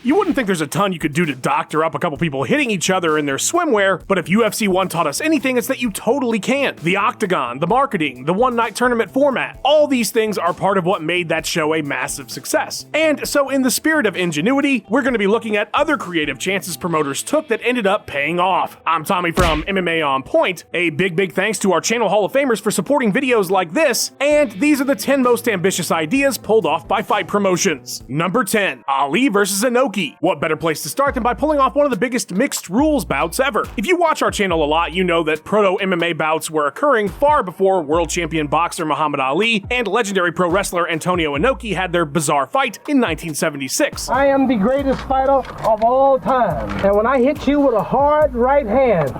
You wouldn't think there's a ton you could do to doctor up a couple people hitting each other in their swimwear, but if UFC 1 taught us anything, it's that you totally can. The octagon, the marketing, the one-night tournament format, all these things are part of what made that show a massive success. And so in the spirit of ingenuity, we're going to be looking at other creative chances promoters took that ended up paying off. I'm Tommy from MMA On Point. A big thanks to our channel Hall of Famers for supporting videos like this, and these are the 10 most ambitious ideas pulled off by fight promotions. Number 10. Ali versus Inoki. What better place to start than by pulling off one of the biggest mixed rules bouts ever? If you watch our channel a lot, you know that proto-MMA bouts were occurring far before world champion boxer Muhammad Ali and legendary pro wrestler Antonio Inoki had their bizarre fight in 1976. I am the greatest fighter of all time, and when I hit you with a hard right hand,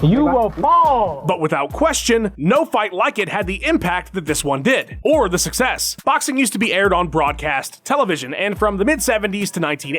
you will fall. But without question, no fight like it had the impact that this one did, or the success. Boxing used to be aired on broadcast television, and from the mid-70s to 1980,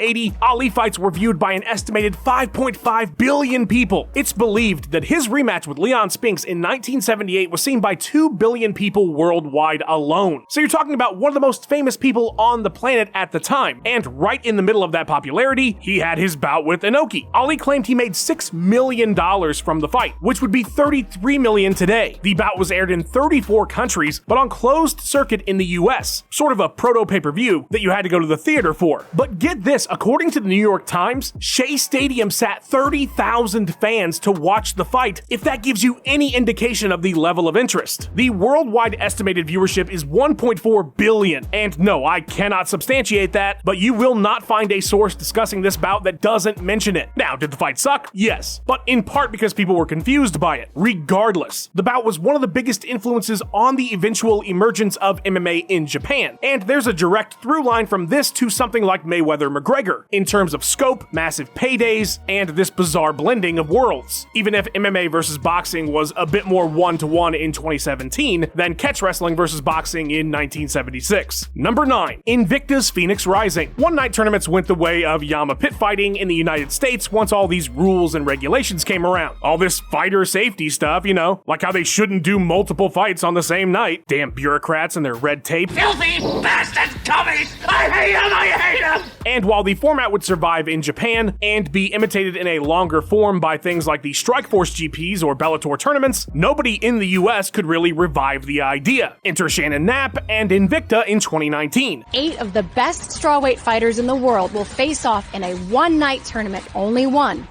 Ali fights were viewed by an estimated 5.5 billion people. It's believed that his rematch with Leon Spinks in 1978 was seen by 2 billion people worldwide alone. So you're talking about one of the most famous people on the planet at the time, and right in the middle of that popularity, he had his bout with Inoki. Ali claimed he made $6 million from the fight, which would be $33 million today. The bout was aired in 34 countries, but on closed circuit in the US, sort of a proto-pay-per-view that you had to go to the theater for. But get this, according to the New York Times, Shea Stadium sat 30,000 fans to watch the fight, if that gives you any indication of the level of interest. The worldwide estimated viewership is 1.4 billion, and no, I cannot substantiate that, but you will not find a source discussing this bout that doesn't mention it. Now, did the fight suck? Yes, but in part because people were confused by it. Regardless, the bout was one of the biggest influences on the eventual emergence of MMA in Japan, and there's a direct through line from this to something like Mayweather-McGregor, in terms of scope, massive paydays, and this bizarre blending of worlds. Even if MMA versus boxing was a bit more one-to-one in 2017 than catch wrestling versus boxing in 1976. Number 9. Invicta's Phoenix Rising. One-night tournaments went the way of Yama pit fighting in the United States once all these rules and regulations came around. All this fighter safety stuff, you know, like how they shouldn't do multiple fights on the same night. Damn bureaucrats and their red tape. Filthy bastard commies! I hate them! I hate them! And while the format would survive in Japan and be imitated in a longer form by things like the Strikeforce GPs or Bellator tournaments, nobody in the US could really revive the idea. Enter Shannon Knapp and Invicta in 2019. 8 of the best strawweight fighters in the world will face off in a one-night tournament. Only one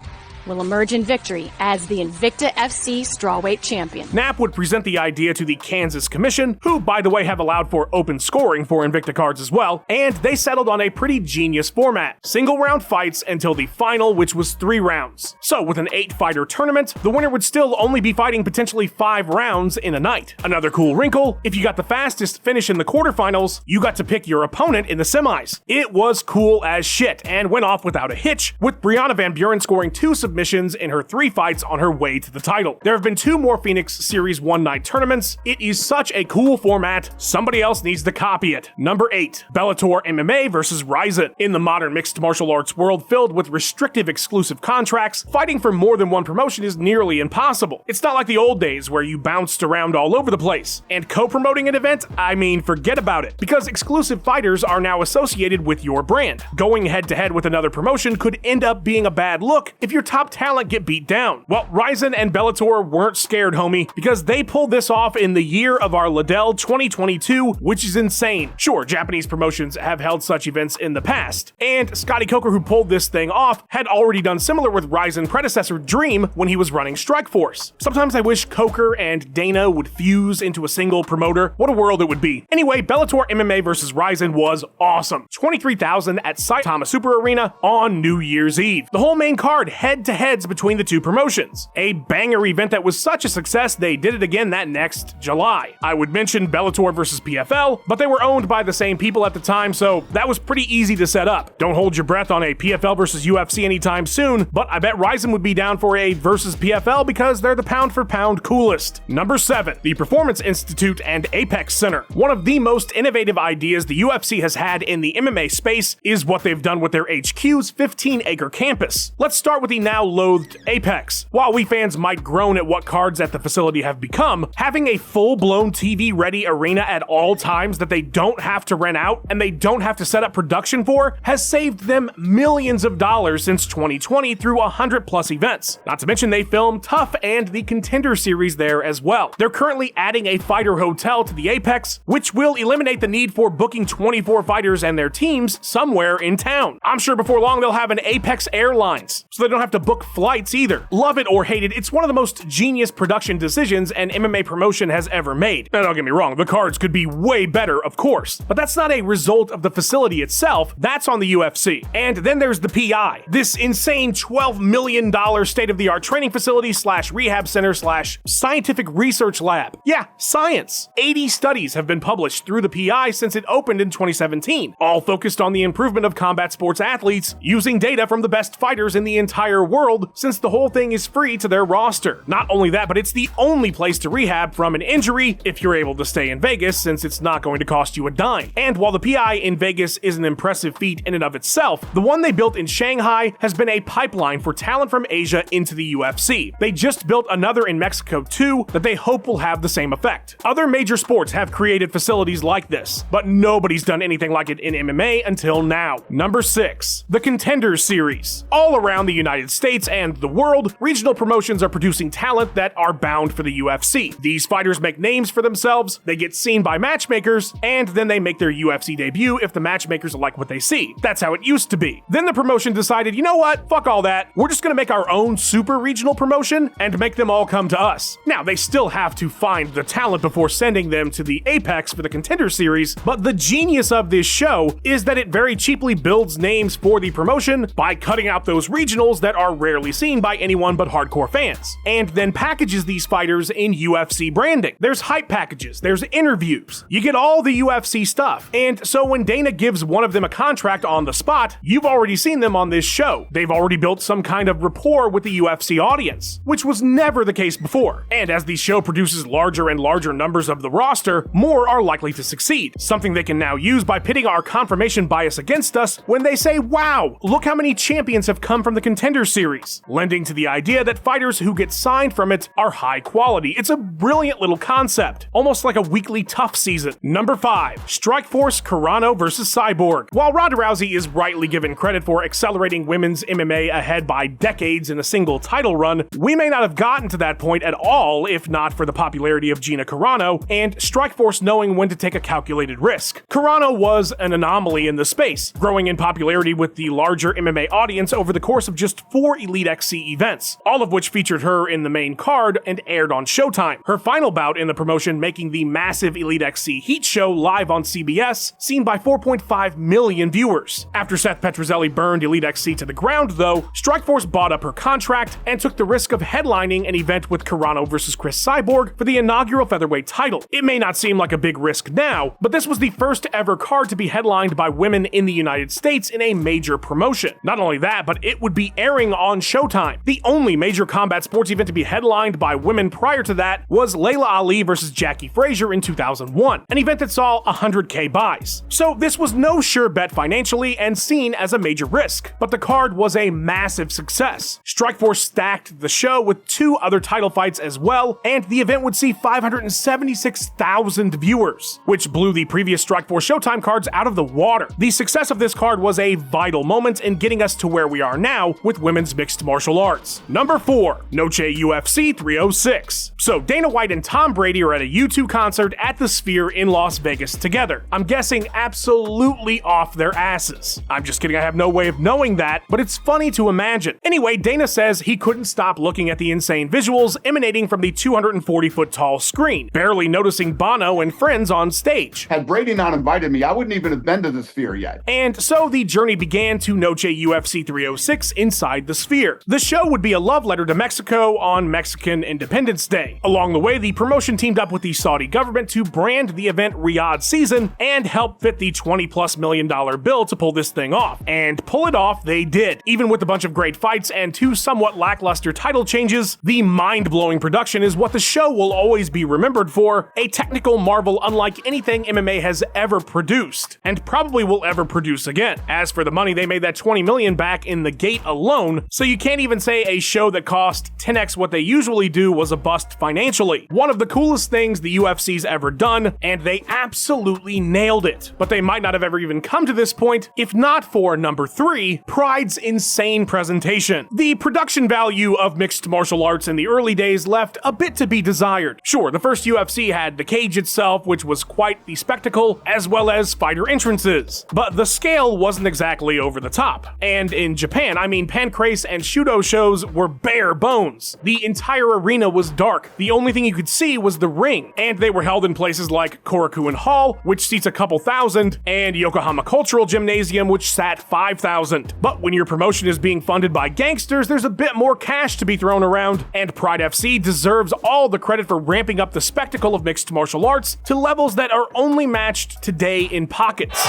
will emerge in victory as the Invicta FC strawweight champion. Knapp would present the idea to the Kansas Commission, who, by the way, have allowed for open scoring for Invicta cards as well, and they settled on a pretty genius format. Single-round fights until the final, which was 3 rounds. So, with an 8-fighter tournament, the winner would still only be fighting potentially 5 rounds in a night. Another cool wrinkle, if you got the fastest finish in the quarterfinals, you got to pick your opponent in the semis. It was cool as shit, and went off without a hitch, with Brianna Van Buren scoring 2 submissions in her 3 fights on her way to the title. There have been 2 more Phoenix Series one-night tournaments. It is such a cool format, somebody else needs to copy it. Number 8. Bellator MMA versus Rizin. In the modern mixed martial arts world filled with restrictive exclusive contracts, fighting for more than one promotion is nearly impossible. It's not like the old days where you bounced around all over the place. And co-promoting an event? I mean, forget about it, because exclusive fighters are now associated with your brand. Going head-to-head with another promotion could end up being a bad look if your top talent get beat down. Well, Rizin and Bellator weren't scared, homie, because they pulled this off in the year of our Liddell 2022, which is insane. Sure, Japanese promotions have held such events in the past, and Scotty Coker, who pulled this thing off, had already done similar with Rizin predecessor Dream when he was running Strikeforce. Sometimes I wish Coker and Dana would fuse into a single promoter. What a world it would be. Anyway, Bellator MMA versus Rizin was awesome. 23,000 at Saitama Super Arena on New Year's Eve. The whole main card head-to-heads between the 2 promotions. A banger event that was such a success they did it again that next July. I would mention Bellator versus PFL, but they were owned by the same people at the time, so that was pretty easy to set up. Don't hold your breath on a PFL versus UFC anytime soon, but I bet Rizin would be down for a versus PFL because they're the pound-for-pound coolest. Number 7. The Performance Institute and Apex Center. One of the most innovative ideas the UFC has had in the MMA space is what they've done with their HQ's 15-acre campus. Let's start with the now now loathed Apex. While we fans might groan at what cards at the facility have become, having a full-blown TV-ready arena at all times that they don't have to rent out and they don't have to set up production for has saved them millions of dollars since 2020 through 100+ events. Not to mention they film Tough and the Contender series there as well. They're currently adding a fighter hotel to the Apex, which will eliminate the need for booking 24 fighters and their teams somewhere in town. I'm sure before long they'll have an Apex Airlines, so they don't have to book flights either. Love it or hate it, it's one of the most genius production decisions an MMA promotion has ever made. Now don't get me wrong, the cards could be way better, of course, but that's not a result of the facility itself, that's on the UFC. And then there's the PI, this insane $12 million state-of-the-art training facility / rehab center / scientific research lab. Yeah, science. 80 studies have been published through the PI since it opened in 2017, all focused on the improvement of combat sports athletes using data from the best fighters in the entire world, since the whole thing is free to their roster. Not only that, but it's the only place to rehab from an injury if you're able to stay in Vegas, since it's not going to cost you a dime. And while the PI in Vegas is an impressive feat in and of itself, the one they built in Shanghai has been a pipeline for talent from Asia into the UFC. They just built another in Mexico too that they hope will have the same effect. Other major sports have created facilities like this, but nobody's done anything like it in MMA until now. Number 6, the Contenders series. All around the United States and the world, regional promotions are producing talent that are bound for the UFC. These fighters make names for themselves, they get seen by matchmakers, and then they make their UFC debut if the matchmakers like what they see. That's how it used to be. Then the promotion decided, you know what, fuck all that, we're just gonna make our own super regional promotion and make them all come to us. Now, they still have to find the talent before sending them to the Apex for the Contender series, but the genius of this show is that it very cheaply builds names for the promotion by cutting out those regionals that are rarely seen by anyone but hardcore fans, and then packages these fighters in UFC branding. There's hype packages, there's interviews, you get all the UFC stuff, and so when Dana gives one of them a contract on the spot, you've already seen them on this show. They've already built some kind of rapport with the UFC audience, which was never the case before. And as the show produces larger and larger numbers of the roster, more are likely to succeed, something they can now use by pitting our confirmation bias against us when they say, wow, look how many champions have come from the Contender series, lending to the idea that fighters who get signed from it are high quality. It's a brilliant little concept, almost like a weekly Tough season. Number 5, Strikeforce Carano vs. Cyborg. While Ronda Rousey is rightly given credit for accelerating women's MMA ahead by decades in a single title run, we may not have gotten to that point at all if not for the popularity of Gina Carano and Strikeforce knowing when to take a calculated risk. Carano was an anomaly in the space, growing in popularity with the larger MMA audience over the course of just 4 Elite XC events, all of which featured her in the main card and aired on Showtime. Her final bout in the promotion making the massive Elite XC Heat show live on CBS, seen by 4.5 million viewers. After Seth Petrozelli burned Elite XC to the ground though, Strikeforce bought up her contract and took the risk of headlining an event with Carano vs. Chris Cyborg for the inaugural featherweight title. It may not seem like a big risk now, but this was the first ever card to be headlined by women in the United States in a major promotion. Not only that, but it would be airing on Showtime. The only major combat sports event to be headlined by women prior to that was Layla Ali vs. Jackie Frazier in 2001, an event that saw 100K buys. So this was no sure bet financially and seen as a major risk, but the card was a massive success. Strikeforce stacked the show with 2 other title fights as well, and the event would see 576,000 viewers, which blew the previous Strikeforce Showtime cards out of the water. The success of this card was a vital moment in getting us to where we are now with women's mixed martial arts. Number 4, Noche UFC 306. So Dana White and Tom Brady are at a U2 concert at the Sphere in Las Vegas together. I'm guessing absolutely off their asses. I'm just kidding, I have no way of knowing that, but it's funny to imagine. Anyway, Dana says he couldn't stop looking at the insane visuals emanating from the 240-foot tall screen, barely noticing Bono and friends on stage. Had Brady not invited me, I wouldn't even have been to the Sphere yet. And so the journey began to Noche UFC 306 inside the Sphere. The show would be a love letter to Mexico on Mexican Independence Day. Along the way, the promotion teamed up with the Saudi government to brand the event Riyadh Season and help fit the $20+ million bill to pull this thing off. And pull it off they did. Even with a bunch of great fights and 2 somewhat lackluster title changes, the mind-blowing production is what the show will always be remembered for, a technical marvel unlike anything MMA has ever produced, and probably will ever produce again. As for the money they made that $20 million back in the gate alone, so you can't even say a show that cost 10x what they usually do was a bust financially. One of the coolest things the UFC's ever done, and they absolutely nailed it. But they might not have ever even come to this point if not for number 3, Pride's insane presentation. The production value of mixed martial arts in the early days left a bit to be desired. Sure, the first UFC had the cage itself, which was quite the spectacle, as well as fighter entrances. But the scale wasn't exactly over the top. And in Japan, pancrase and Shudo shows were bare bones. The entire arena was dark. The only thing you could see was the ring, and they were held in places like Korakuen Hall, which seats a couple thousand, and Yokohama Cultural Gymnasium, which sat 5,000. But when your promotion is being funded by gangsters, there's a bit more cash to be thrown around, and Pride FC deserves all the credit for ramping up the spectacle of mixed martial arts to levels that are only matched today in pockets.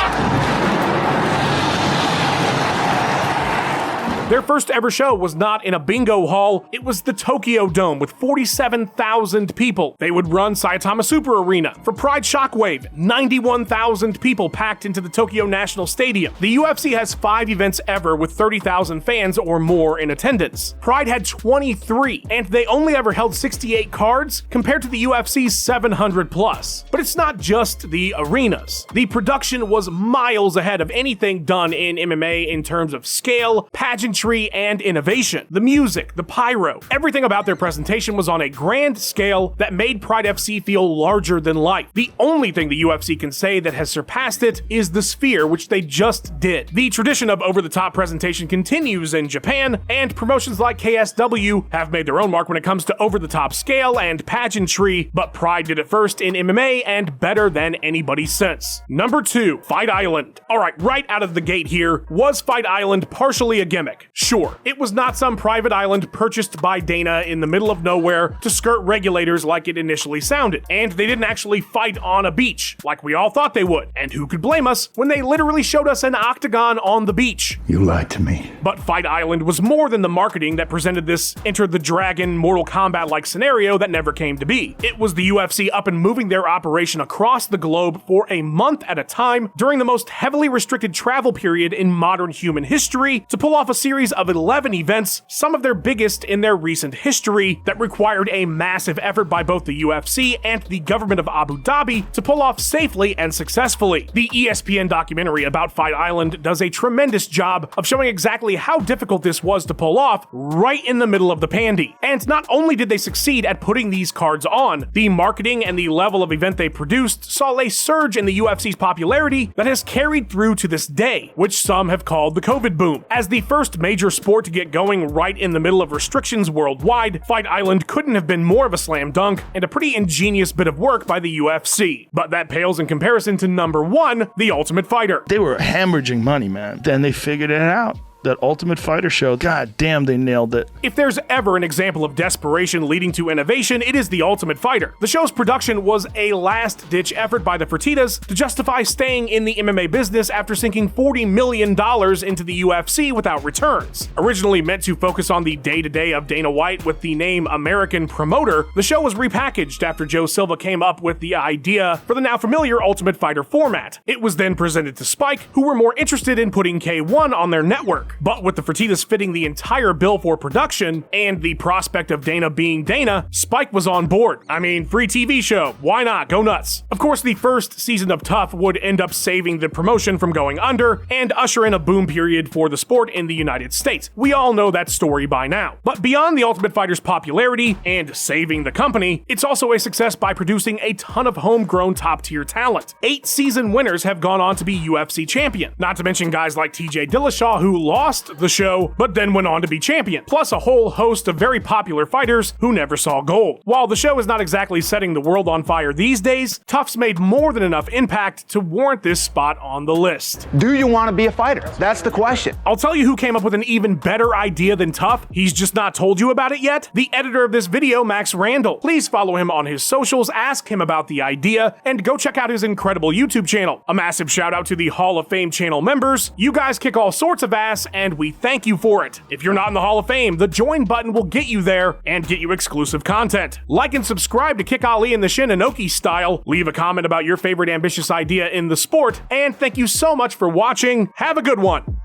Their first ever show was not in a bingo hall, it was the Tokyo Dome with 47,000 people. They would run Saitama Super Arena. For Pride Shockwave, 91,000 people packed into the Tokyo National Stadium. The UFC has 5 events ever with 30,000 fans or more in attendance. Pride had 23, and they only ever held 68 cards compared to the UFC's 700 plus. But it's not just the arenas. The production was miles ahead of anything done in MMA in terms of scale, pageantry, and innovation. The music, the pyro, everything about their presentation was on a grand scale that made Pride FC feel larger than life. The only thing the UFC can say that has surpassed it is the Sphere, which they just did. The tradition of over-the-top presentation continues in Japan, and promotions like KSW have made their own mark when it comes to over-the-top scale and pageantry, but Pride did it first in MMA and better than anybody since. Number 2, Fight Island. Alright, right out of the gate here, was Fight Island partially a gimmick? Sure, it was not some private island purchased by Dana in the middle of nowhere to skirt regulators like it initially sounded, and they didn't actually fight on a beach like we all thought they would. And who could blame us when they literally showed us an octagon on the beach? You lied to me. But Fight Island was more than the marketing that presented this Enter the Dragon Mortal Kombat-like scenario that never came to be. It was the UFC up and moving their operation across the globe for a month at a time during the most heavily restricted travel period in modern human history to pull off a series of 11 events, some of their biggest in their recent history, that required a massive effort by both the UFC and the government of Abu Dhabi to pull off safely and successfully. The ESPN documentary about Fight Island does a tremendous job of showing exactly how difficult this was to pull off right in the middle of the pandy. And not only did they succeed at putting these cards on, the marketing and the level of event they produced saw a surge in the UFC's popularity that has carried through to this day, which some have called the COVID boom. As the first major sport to get going right in the middle of restrictions worldwide, Fight Island couldn't have been more of a slam dunk and a pretty ingenious bit of work by the UFC. But that pales in comparison to number 1, The Ultimate Fighter. They were hemorrhaging money, man. Then they figured it out. That Ultimate Fighter show, god damn, they nailed it. If there's ever an example of desperation leading to innovation, it is The Ultimate Fighter. The show's production was a last-ditch effort by the Fertittas to justify staying in the MMA business after sinking $40 million into the UFC without returns. Originally meant to focus on the day-to-day of Dana White with the name American Promoter, the show was repackaged after Joe Silva came up with the idea for the now familiar Ultimate Fighter format. It was then presented to Spike, who were more interested in putting K1 on their network. But with the Fertittas fitting the entire bill for production, and the prospect of Dana being Dana, Spike was on board. Free TV show, why not? Go nuts. Of course, the first season of Tough would end up saving the promotion from going under, and usher in a boom period for the sport in the United States. We all know that story by now. But beyond the Ultimate Fighter's popularity, and saving the company, it's also a success by producing a ton of homegrown top-tier talent. 8 season winners have gone on to be UFC champion, not to mention guys like TJ Dillashaw, who lost the show, but then went on to be champion, plus a whole host of very popular fighters who never saw gold. While the show is not exactly setting the world on fire these days, Tough's made more than enough impact to warrant this spot on the list. Do you want to be a fighter? That's the question. I'll tell you who came up with an even better idea than Tough. He's just not told you about it yet. The editor of this video, Max Randall. Please follow him on his socials, ask him about the idea, and go check out his incredible YouTube channel. A massive shout out to the Hall of Fame channel members. You guys kick all sorts of ass, and we thank you for it. If you're not in the Hall of Fame, the join button will get you there and get you exclusive content. Like and subscribe to Kick Ali in the Shin Inoki style. Leave a comment about your favorite ambitious idea in the sport, and thank you so much for watching. Have a good one.